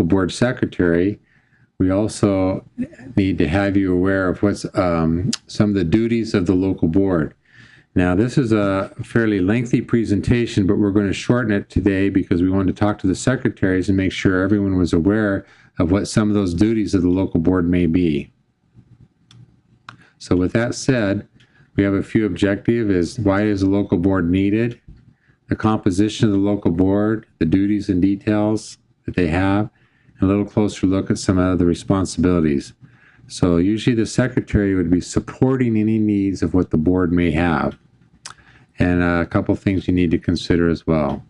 board secretary, we also need to have you aware of what's some of the duties of the local board. Now, this is a fairly lengthy presentation, but we're going to shorten it today because we wanted to talk to the secretaries and make sure everyone was aware of what some of those duties of the local board may be. So with that said, we have a few objectives. Why is the local board needed? The composition of the local board, the duties and details that they have, and a little closer look at some of the responsibilities. So usually the secretary would be supporting any needs of what the board may have. And a couple things you need to consider as well.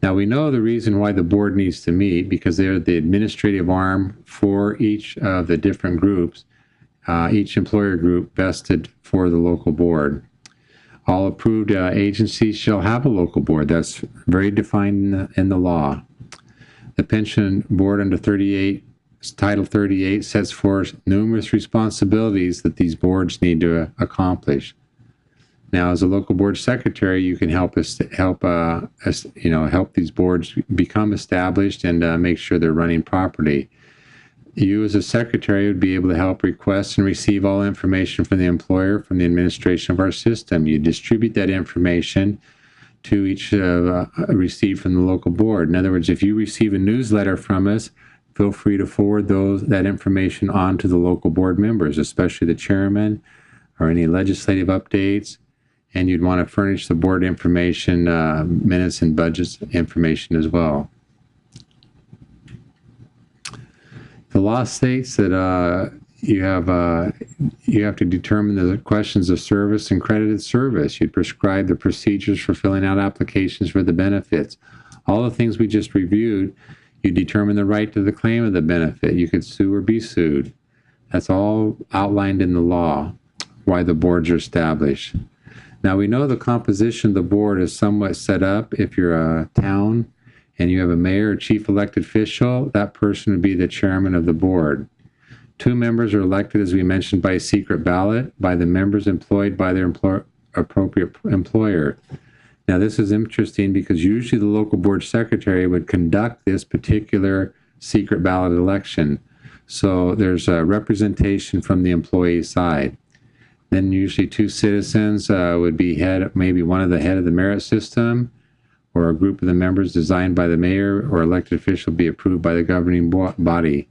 Now, we know the reason why the board needs to meet because they're the administrative arm for each of the different groups, each employer group vested for the local board. All approved agencies shall have a local board. That's very defined in the law. The pension board under Title 38 sets forth numerous responsibilities that these boards need to accomplish. Now, as a local board secretary, you can help these boards become established and make sure they're running properly. You, as a secretary, would be able to help request and receive all information from the employer from the administration of our system. You distribute that information to each received from the local board. In other words, if you receive a newsletter from us, feel free to forward that information on to the local board members, especially the chairman or any legislative updates. And you'd want to furnish the board information, minutes and budgets information as well. The law states that you have to determine the questions of service and credited service. You'd prescribe the procedures for filling out applications for the benefits. All the things we just reviewed, you determine the right to the claim of the benefit. You could sue or be sued. That's all outlined in the law, why the boards are established. Now, we know the composition of the board is somewhat set up. If you're a town and you have a mayor or chief elected official, that person would be the chairman of the board. 2 members are elected, as we mentioned, by secret ballot by the members employed by their appropriate employer. Now, this is interesting because usually the local board secretary would conduct this particular secret ballot election. So there's a representation from the employee side. Then usually 2 citizens would be maybe one of the head of the merit system, or a group of the members designed by the mayor or elected official be approved by the governing body.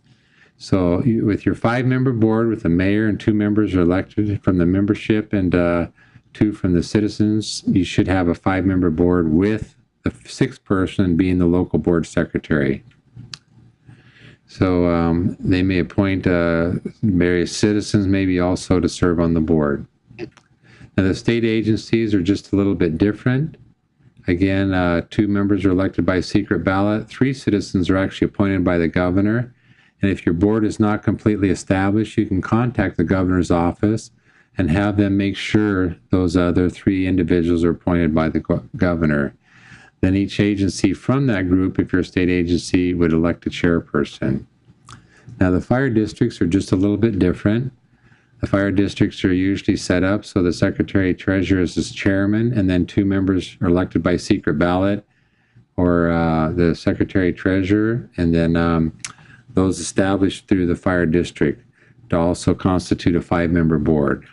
So with your 5-member board, with the mayor and 2 members are elected from the membership and 2 from the citizens, you should have a 5-member board with the 6th person being the local board secretary. So they may appoint various citizens maybe also to serve on the board. Now, the state agencies are just a little bit different. Again, 2 members are elected by secret ballot. 3 citizens are actually appointed by the governor. And if your board is not completely established, you can contact the governor's office and have them make sure those other 3 individuals are appointed by the governor. Then each agency from that group, if you're a state agency, would elect a chairperson. Now, the fire districts are just a little bit different. The fire districts are usually set up so the secretary treasurer is the chairman, and then 2 members are elected by secret ballot, or the secretary treasurer, and then those established through the fire district to also constitute a 5-member board.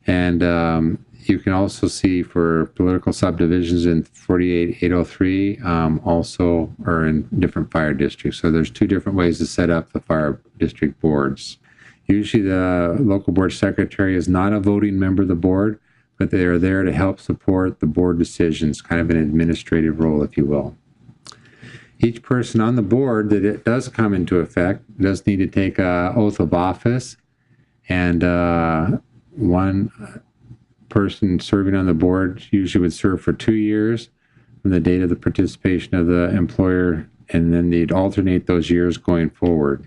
And you can also see for political subdivisions in 48803 also are in different fire districts. So there's 2 different ways to set up the fire district boards. Usually the local board secretary is not a voting member of the board, but they are there to help support the board decisions, kind of an administrative role, if you will. Each person on the board that it does come into effect does need to take an oath of office, and one person serving on the board usually would serve for 2 years from the date of the participation of the employer, and then they'd alternate those years going forward.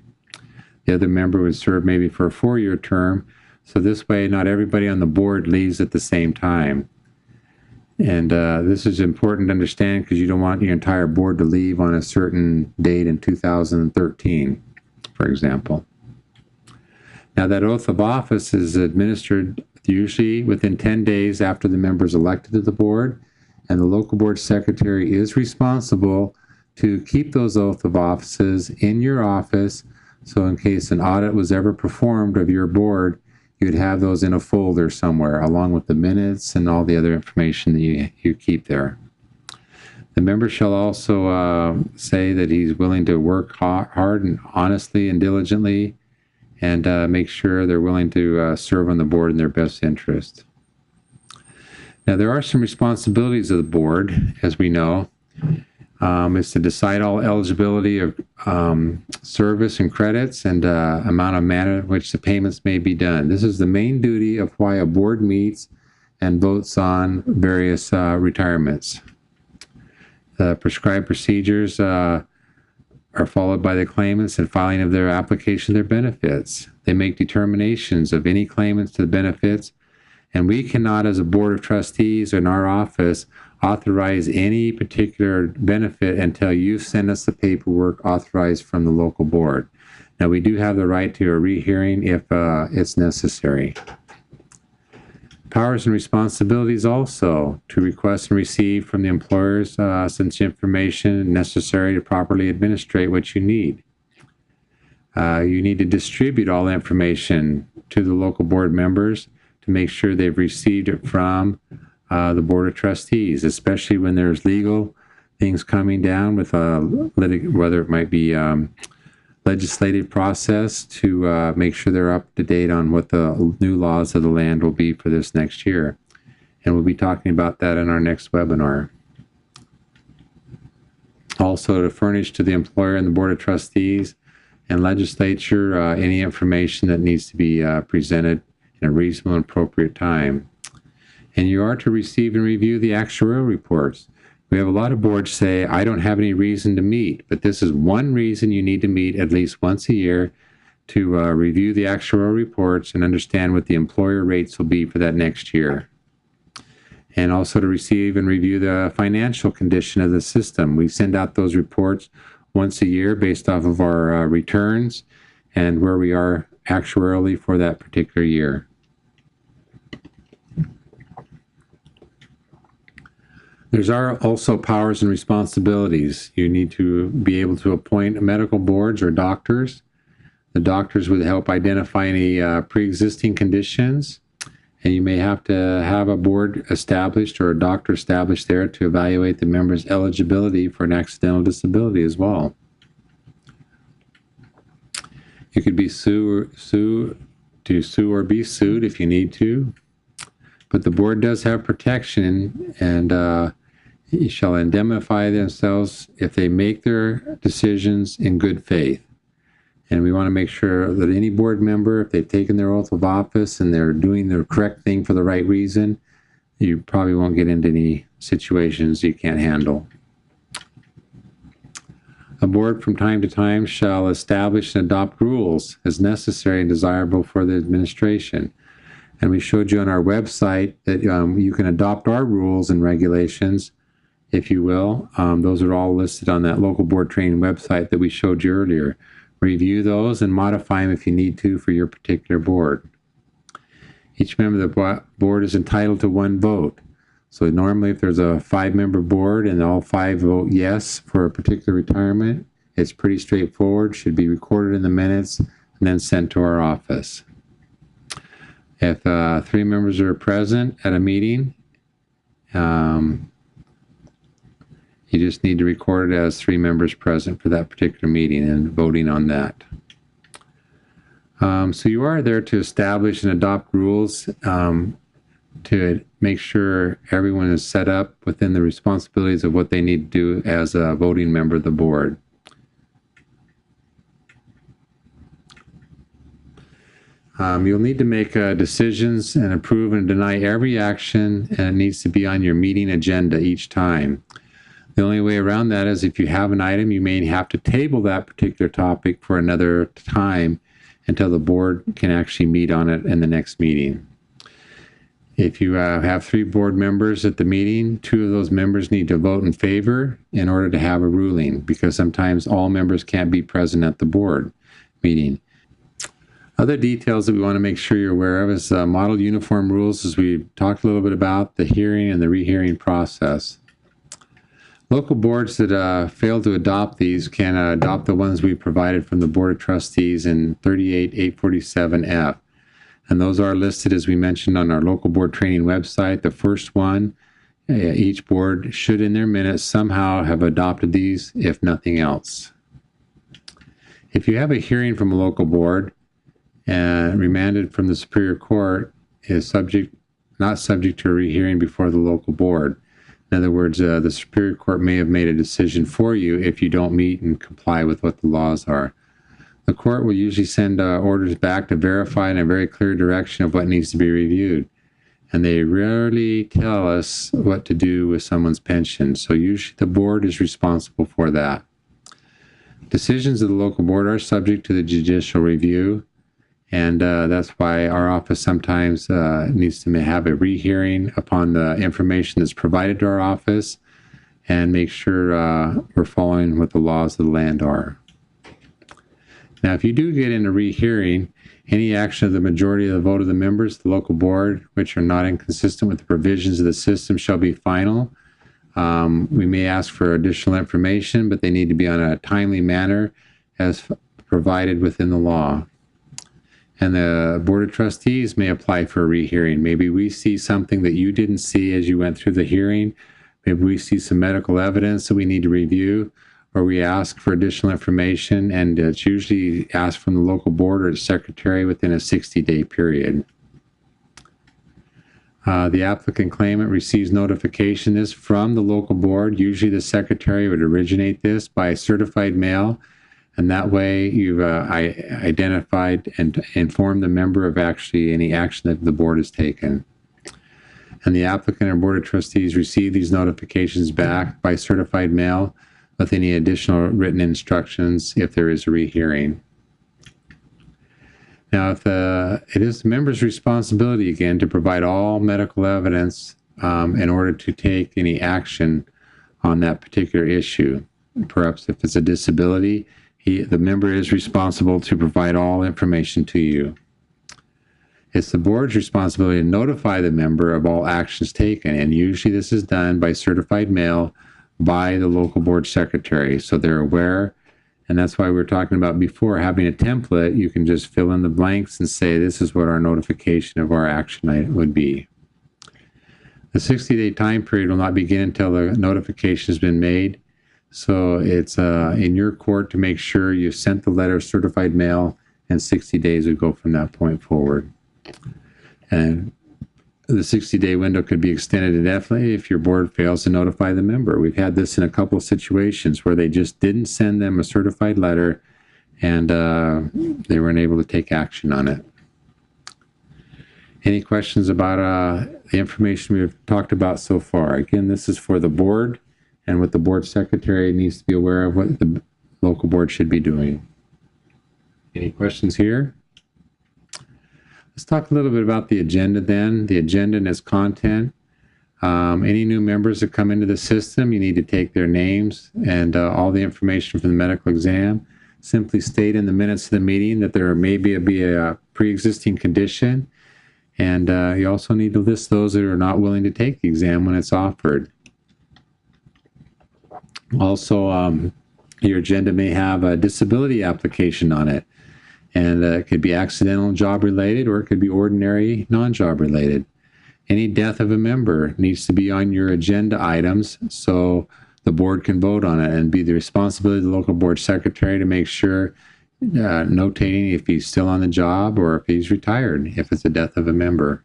The other member would serve maybe for a 4-year term, so this way not everybody on the board leaves at the same time. And this is important to understand because you don't want your entire board to leave on a certain date in 2013, for example. Now, that oath of office is administered usually within 10 days after the member is elected to the board, and the local board secretary is responsible to keep those oath of offices in your office, so in case an audit was ever performed of your board, you'd have those in a folder somewhere, along with the minutes and all the other information that you keep there. The member shall also say that he's willing to work hard and honestly and diligently, and make sure they're willing to serve on the board in their best interest. Now, there are some responsibilities of the board, as we know. Is to decide all eligibility of service and credits and amount of manner in which the payments may be done. This is the main duty of why a board meets and votes on various retirements. The prescribed procedures are followed by the claimants in filing of their application of their benefits. They make determinations of any claimants to the benefits, and we cannot, as a board of trustees or in our office, authorize any particular benefit until you send us the paperwork authorized from the local board. Now, we do have the right to a rehearing if it's necessary. Powers and responsibilities also to request and receive from the employers such information necessary to properly administrate what you need. You need to distribute all the information to the local board members to make sure they've received it from the Board of Trustees, especially when there's legal things coming down with whether it might be legislative process to make sure they're up to date on what the new laws of the land will be for this next year. And we'll be talking about that in our next webinar. Also, to furnish to the employer and the Board of Trustees and legislature any information that needs to be presented in a reasonable and appropriate time. And you are to receive and review the actuarial reports. We have a lot of boards say, I don't have any reason to meet, but this is one reason you need to meet at least once a year to review the actuarial reports and understand what the employer rates will be for that next year. And also to receive and review the financial condition of the system. We send out those reports once a year based off of our returns and where we are actuarially for that particular year. There's also powers and responsibilities. You need to be able to appoint medical boards or doctors. The doctors would help identify any pre-existing conditions, and you may have to have a board established or a doctor established there to evaluate the member's eligibility for an accidental disability as well. You could be sue or be sued if you need to, but the board does have protection, and shall indemnify themselves if they make their decisions in good faith. And we want to make sure that any board member, if they've taken their oath of office and they're doing the correct thing for the right reason, you probably won't get into any situations you can't handle. A board from time to time shall establish and adopt rules as necessary and desirable for the administration. And we showed you on our website that you can adopt our rules and regulations, if you will. Those are all listed on that local board training website that we showed you earlier. Review those and modify them if you need to for your particular board. Each member of the board is entitled to one vote. So normally if there's a 5-member board and all 5 vote yes for a particular retirement, it's pretty straightforward, should be recorded in the minutes and then sent to our office. If 3 members are present at a meeting, you just need to record it as 3 members present for that particular meeting and voting on that. So you are there to establish and adopt rules to make sure everyone is set up within the responsibilities of what they need to do as a voting member of the board. You'll need to make decisions and approve and deny every action, and it needs to be on your meeting agenda each time. The only way around that is if you have an item, you may have to table that particular topic for another time until the board can actually meet on it in the next meeting. If you have 3 board members at the meeting, 2 of those members need to vote in favor in order to have a ruling, because sometimes all members can't be present at the board meeting. Other details that we want to make sure you're aware of is model uniform rules, as we talked a little bit about the hearing and the rehearing process. Local boards that fail to adopt these can adopt the ones we provided from the Board of Trustees in 38-847F. And those are listed, as we mentioned, on our local board training website. The first one, each board should in their minutes somehow have adopted these, if nothing else. If you have a hearing from a local board and remanded from the Superior Court, is not subject to a rehearing before the local board. In other words, the Superior Court may have made a decision for you if you don't meet and comply with what the laws are. The court will usually send orders back to verify in a very clear direction of what needs to be reviewed. And they rarely tell us what to do with someone's pension. So usually the board is responsible for that. Decisions of the local board are subject to the judicial review. And that's why our office sometimes needs to have a rehearing upon the information that's provided to our office and make sure we're following what the laws of the land are. Now, if you do get in a rehearing, any action of the majority of the vote of the members of the local board, which are not inconsistent with the provisions of the system, shall be final. We may ask for additional information, but they need to be on a timely manner as provided within the law. And the Board of Trustees may apply for a rehearing. Maybe we see something that you didn't see as you went through the hearing. Maybe we see some medical evidence that we need to review, or we ask for additional information, and it's usually asked from the local board or its secretary within a 60-day period. The applicant claimant receives notification this from the local board. Usually the secretary would originate this by certified mail, and that way you've identified and informed the member of actually any action that the board has taken. And the applicant or Board of Trustees receive these notifications back by certified mail with any additional written instructions if there is a rehearing. Now, if it is the member's responsibility, again, to provide all medical evidence in order to take any action on that particular issue. Perhaps if it's a disability, the member is responsible to provide all information to you. It's the board's responsibility to notify the member of all actions taken, and usually this is done by certified mail by the local board secretary, so they're aware. And that's why we were talking about before, having a template. You can just fill in the blanks and say, this is what our notification of our action would be. The 60-day time period will not begin until the notification has been made. So it's in your court to make sure you sent the letter certified mail, and 60 days would go from that point forward. And the 60-day window could be extended indefinitely if your board fails to notify the member. We've had this in a couple of situations where they just didn't send them a certified letter, and they weren't able to take action on it. Any questions about the information we've talked about so far? Again, this is for the board, and what the board secretary needs to be aware of what the local board should be doing. Any questions here? Let's talk a little bit about the agenda then. The agenda and its content. Any new members that come into the system, you need to take their names and all the information from the medical exam. Simply state in the minutes of the meeting that there may be a pre-existing condition, and you also need to list those that are not willing to take the exam when it's offered. Also, your agenda may have a disability application on it, and it could be accidental job related, or it could be ordinary non-job related. Any death of a member needs to be on your agenda items so the board can vote on it, and be the responsibility of the local board secretary to make sure notating if he's still on the job or if he's retired, if it's a death of a member.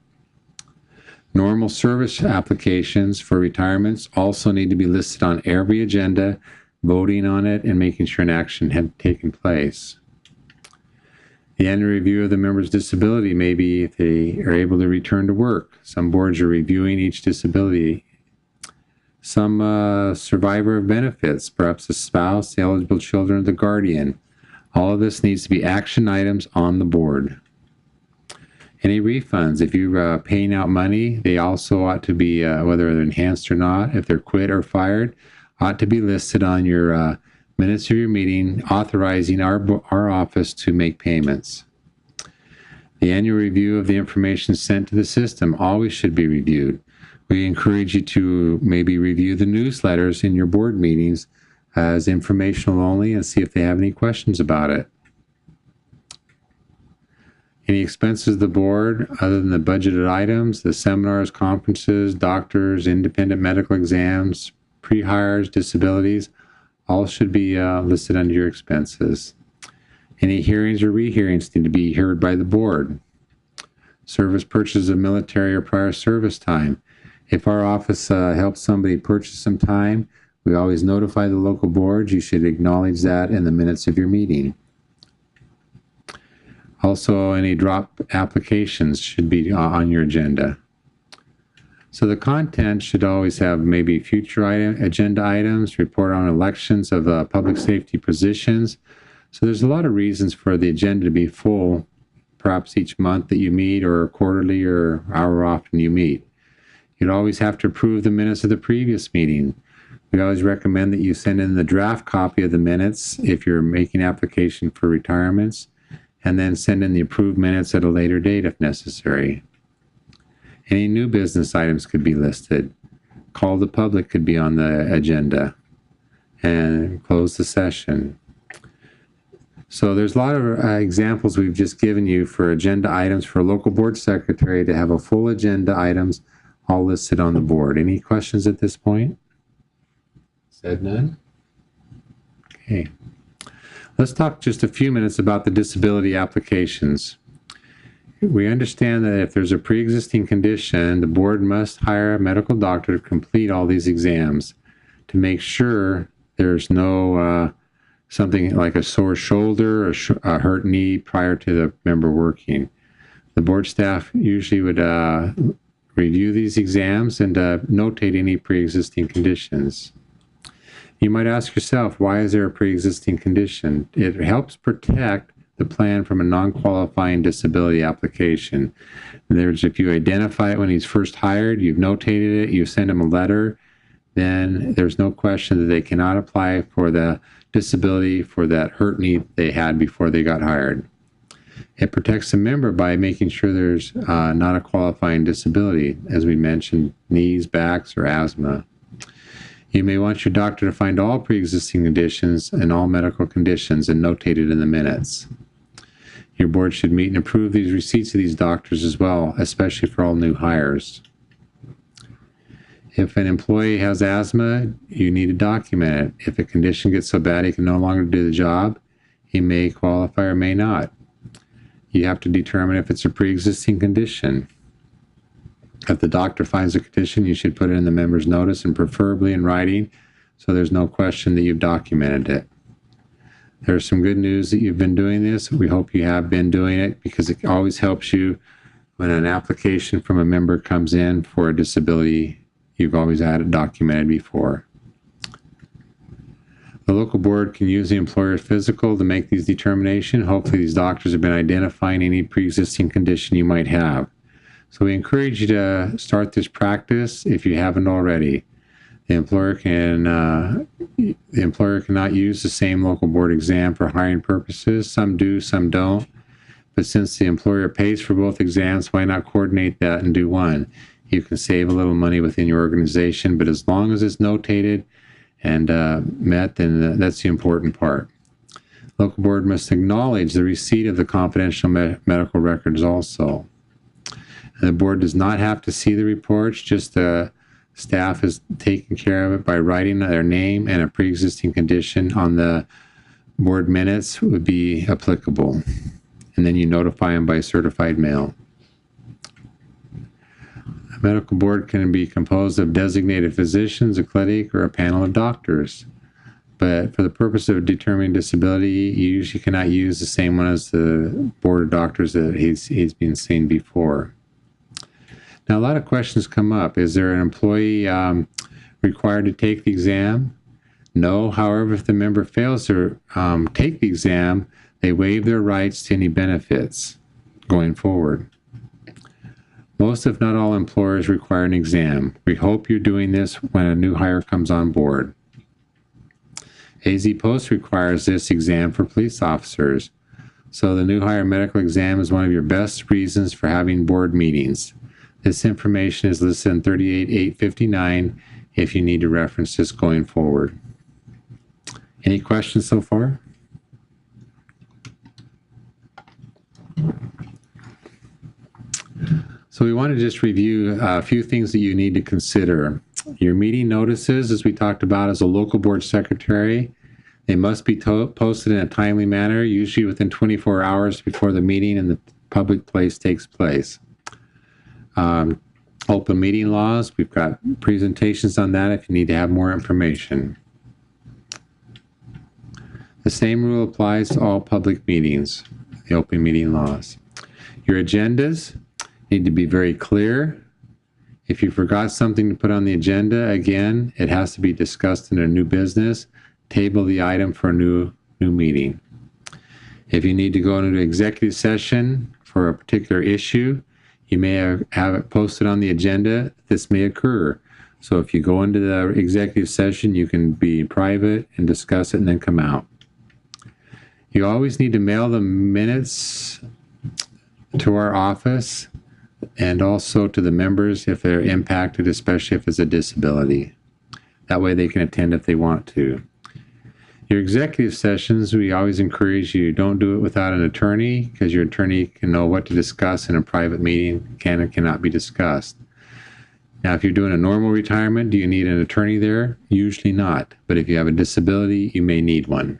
Normal service applications for retirements also need to be listed on every agenda, voting on it and making sure an action had taken place. The annual review of the member's disability may be if they are able to return to work. Some boards are reviewing each disability. Some survivor of benefits, perhaps a spouse, the eligible children, or the guardian. All of this needs to be action items on the board. Any refunds, if you're paying out money, they also ought to be, whether they're enhanced or not, if they're quit or fired, ought to be listed on your minutes of your meeting, authorizing our office to make payments. The annual review of the information sent to the system always should be reviewed. We encourage you to maybe review the newsletters in your board meetings as informational only and see if they have any questions about it. Any expenses of the board other than the budgeted items, the seminars, conferences, doctors, independent medical exams, pre-hires, disabilities, all should be listed under your expenses. Any hearings or rehearings need to be heard by the board. Service purchase of military or prior service time. If our office helps somebody purchase some time, we always notify the local boards. You should acknowledge that in the minutes of your meeting. Also, any drop applications should be on your agenda. So the content should always have maybe future agenda items, report on elections of public safety positions. So there's a lot of reasons for the agenda to be full, perhaps each month that you meet or quarterly or however often you meet. You'd always have to approve the minutes of the previous meeting. We always recommend that you send in the draft copy of the minutes if you're making application for retirements, and then send in the approved minutes at a later date if necessary. Any new business items could be listed. Call the public could be on the agenda, and close the session. So there's a lot of examples we've just given you for agenda items for a local board secretary to have a full agenda items all listed on the board. Any questions at this point? Said none? Okay. Let's talk just a few minutes about the disability applications. We understand that if there's a pre-existing condition, the board must hire a medical doctor to complete all these exams to make sure there's no something like a sore shoulder or a hurt knee prior to the member working. The board staff usually would review these exams and notate any pre-existing conditions. You might ask yourself, why is there a pre-existing condition? It helps protect the plan from a non-qualifying disability application. If you identify it when he's first hired, you've notated it, you send him a letter, then there's no question that they cannot apply for the disability for that hurt knee they had before they got hired. It protects the member by making sure there's not a qualifying disability, as we mentioned, knees, backs, or asthma. You may want your doctor to find all pre-existing conditions and all medical conditions and notate it in the minutes. Your board should meet and approve these receipts of these doctors as well, especially for all new hires. If an employee has asthma, you need to document it. If a condition gets so bad he can no longer do the job, he may qualify or may not. You have to determine if it's a pre-existing condition. If the doctor finds a condition, you should put it in the member's notice and preferably in writing so there's no question that you've documented it. There's some good news that you've been doing this. We hope you have been doing it because it always helps you when an application from a member comes in for a disability you've always had it documented before. The local board can use the employer's physical to make these determinations. Hopefully these doctors have been identifying any pre-existing condition you might have. So we encourage you to start this practice if you haven't already. The employer cannot use the same local board exam for hiring purposes. Some do, some don't. But since the employer pays for both exams, why not coordinate that and do one? You can save a little money within your organization, but as long as it's notated and met, then that's the important part. Local board must acknowledge the receipt of the confidential medical records also. And the board does not have to see the reports, just the staff is taking care of it by writing their name and a pre-existing condition on the board minutes would be applicable. And then you notify them by certified mail. A medical board can be composed of designated physicians, a clinic, or a panel of doctors. But for the purpose of determining disability, you usually cannot use the same one as the board of doctors that he's been seen before. Now, a lot of questions come up. Is there an employee required to take the exam? No. However, if the member fails to take the exam, they waive their rights to any benefits going forward. Most, if not all, employers require an exam. We hope you're doing this when a new hire comes on board. AZ Post requires this exam for police officers. So the new hire medical exam is one of your best reasons for having board meetings. This information is listed in 38.859 if you need to reference this going forward. Any questions so far? So we want to just review a few things that you need to consider. Your meeting notices, as we talked about, as a local board secretary, they must be posted in a timely manner, usually within 24 hours before the meeting and the public place takes place. Open meeting laws, we've got presentations on that if you need to have more information. The same rule applies to all public meetings, the open meeting laws. Your agendas need to be very clear. If you forgot something to put on the agenda, again, it has to be discussed in a new business. Table the item for a new meeting. If you need to go into executive session for a particular issue, you may have it posted on the agenda. This may occur. So if you go into the executive session, you can be private and discuss it and then come out. You always need to mail the minutes to our office and also to the members if they're impacted, especially if it's a disability. That way they can attend if they want to. Your executive sessions, we always encourage you, don't do it without an attorney, because your attorney can know what to discuss in a private meeting, can and cannot be discussed. Now, if you're doing a normal retirement, do you need an attorney there? Usually not. But if you have a disability, you may need one.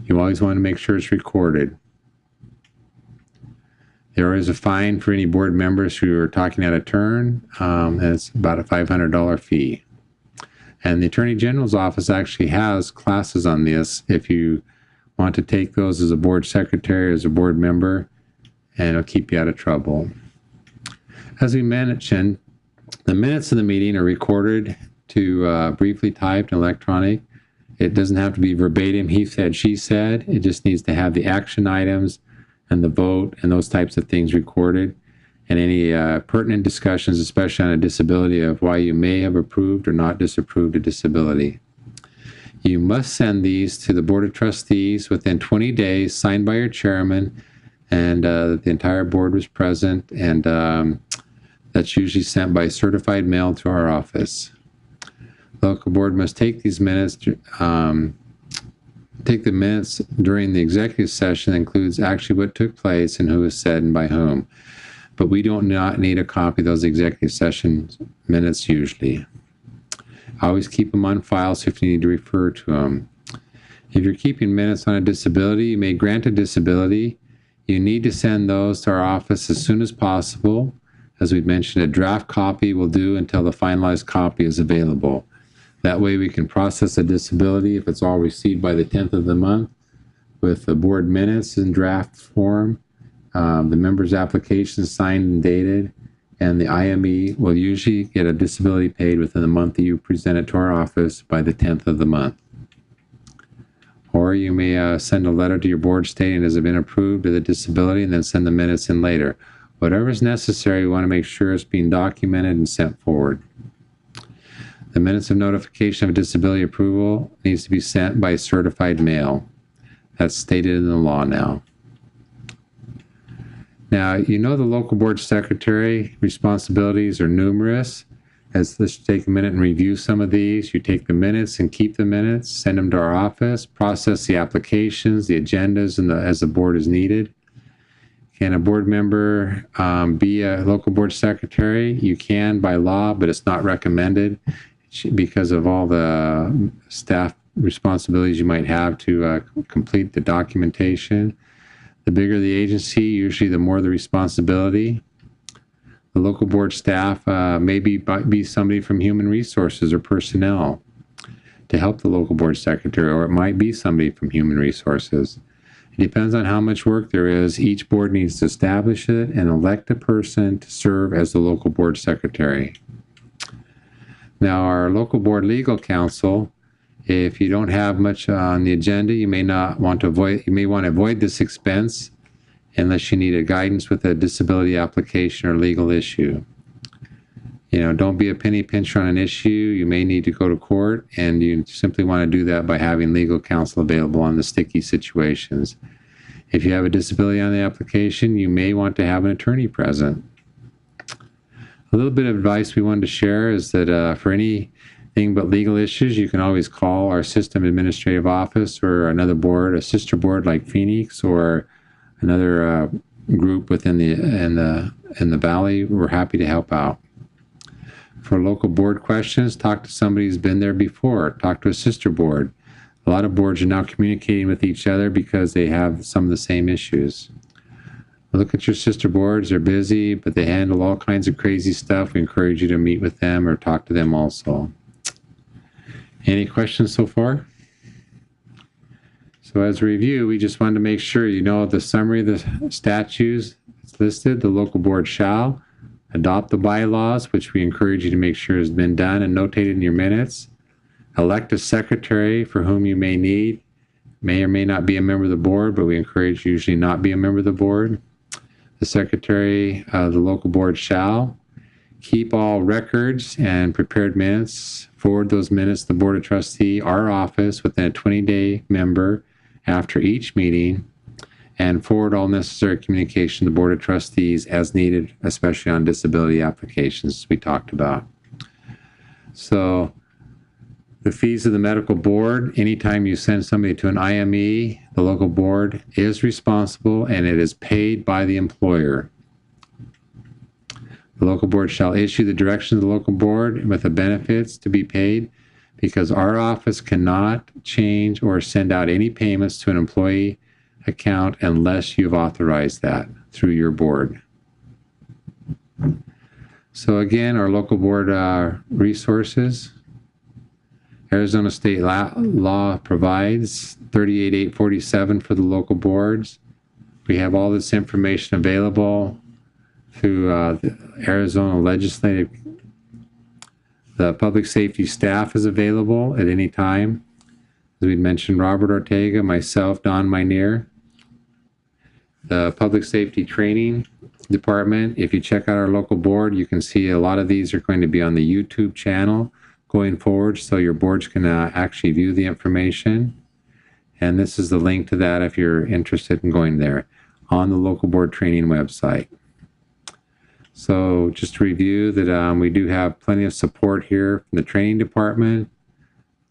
You always want to make sure it's recorded. There is a fine for any board members who are talking out of turn, and it's about a $500 fee. And the Attorney General's office actually has classes on this if you want to take those as a board secretary, as a board member, and it'll keep you out of trouble. As we mentioned, the minutes of the meeting are recorded to briefly typed and electronic. It doesn't have to be verbatim, he said, she said. It just needs to have the action items and the vote and those types of things recorded, and any pertinent discussions, especially on a disability, of why you may have approved or not disapproved a disability. You must send these to the Board of Trustees within 20 days, signed by your chairman, and the entire board was present, and that's usually sent by certified mail to our office. The local board must take these minutes, take the minutes during the executive session that includes actually what took place and who was said and by whom. But we do not need a copy of those executive session minutes usually. Always keep them on file, so if you need to refer to them. If you're keeping minutes on a disability, you may grant a disability. You need to send those to our office as soon as possible. As we mentioned, a draft copy will do until the finalized copy is available. That way we can process a disability if it's all received by the 10th of the month with the board minutes in draft form, the member's application signed and dated, and the IME will usually get a disability paid within the month that you present it to our office by the 10th of the month. Or you may send a letter to your board stating it has been approved of the disability and then send the minutes in later. Whatever is necessary, we want to make sure it's being documented and sent forward. The minutes of notification of disability approval needs to be sent by certified mail. That's stated in the law now. Now, you know the local board secretary responsibilities are numerous. Let's take a minute and review some of these. You take the minutes and keep the minutes, send them to our office, process the applications, the agendas, and as the board is needed. Can a board member be a local board secretary? You can by law, but it's not recommended because of all the staff responsibilities you might have to complete the documentation. The bigger the agency, usually the more the responsibility. The local board staff may be somebody from human resources or personnel to help the local board secretary, or it might be somebody from human resources. It depends on how much work there is. Each board needs to establish it and elect a person to serve as the local board secretary. Now, our local board legal counsel, if you don't have much on the agenda, you may want to avoid this expense unless you need a guidance with a disability application or legal issue. You know, don't be a penny pincher on an issue. You may need to go to court, and you simply want to do that by having legal counsel available on the sticky situations. If you have a disability on the application, you may want to have an attorney present. A little bit of advice we wanted to share is that for anything but legal issues, you can always call our system administrative office or another board, a sister board like Phoenix or another group within the valley. We're happy to help out. For local board questions, talk to somebody who's been there before. Talk to a sister board. A lot of boards are now communicating with each other because they have some of the same issues. Look at your sister boards. They're busy, but they handle all kinds of crazy stuff. We encourage you to meet with them or talk to them also. Any questions so far? So as a review, we just wanted to make sure you know the summary of the statutes. It's listed. The local board shall adopt the bylaws, which we encourage you to make sure has been done and notated in your minutes. Elect a secretary for whom you may need. May or may not be a member of the board, but we encourage you usually not be a member of the board. The secretary of the local board shall keep all records and prepared minutes, forward those minutes to the Board of Trustee, our office, within a 20-day member after each meeting, and forward all necessary communication to the Board of Trustees as needed, especially on disability applications we talked about. So the fees of the medical board, anytime you send somebody to an IME, the local board is responsible and it is paid by the employer. The local board shall issue the directions of the local board with the benefits to be paid, because our office cannot change or send out any payments to an employee account unless you've authorized that through your board. So again, our local board resources. Arizona state law provides 38847 for the local boards. We have all this information available through the Arizona legislative. The public safety staff is available at any time. As we mentioned, Robert Ortega, myself, Don Minear. The public safety training department, if you check out our local board, you can see a lot of these are going to be on the YouTube channel going forward, so your boards can actually view the information. And this is the link to that if you're interested in going there on the local board training website. So just to review that we do have plenty of support here from the training department,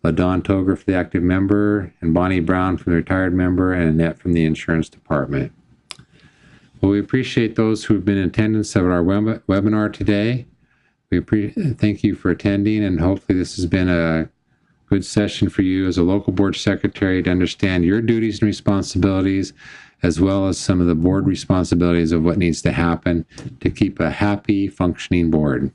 LaDawn Toger for the active member, and Bonnie Brown from the retired member, and Annette from the insurance department. Well, we appreciate those who have been in attendance of our webinar today. We thank you for attending, and hopefully this has been a good session for you as a local board secretary to understand your duties and responsibilities, as well as some of the board responsibilities of what needs to happen to keep a happy, functioning board.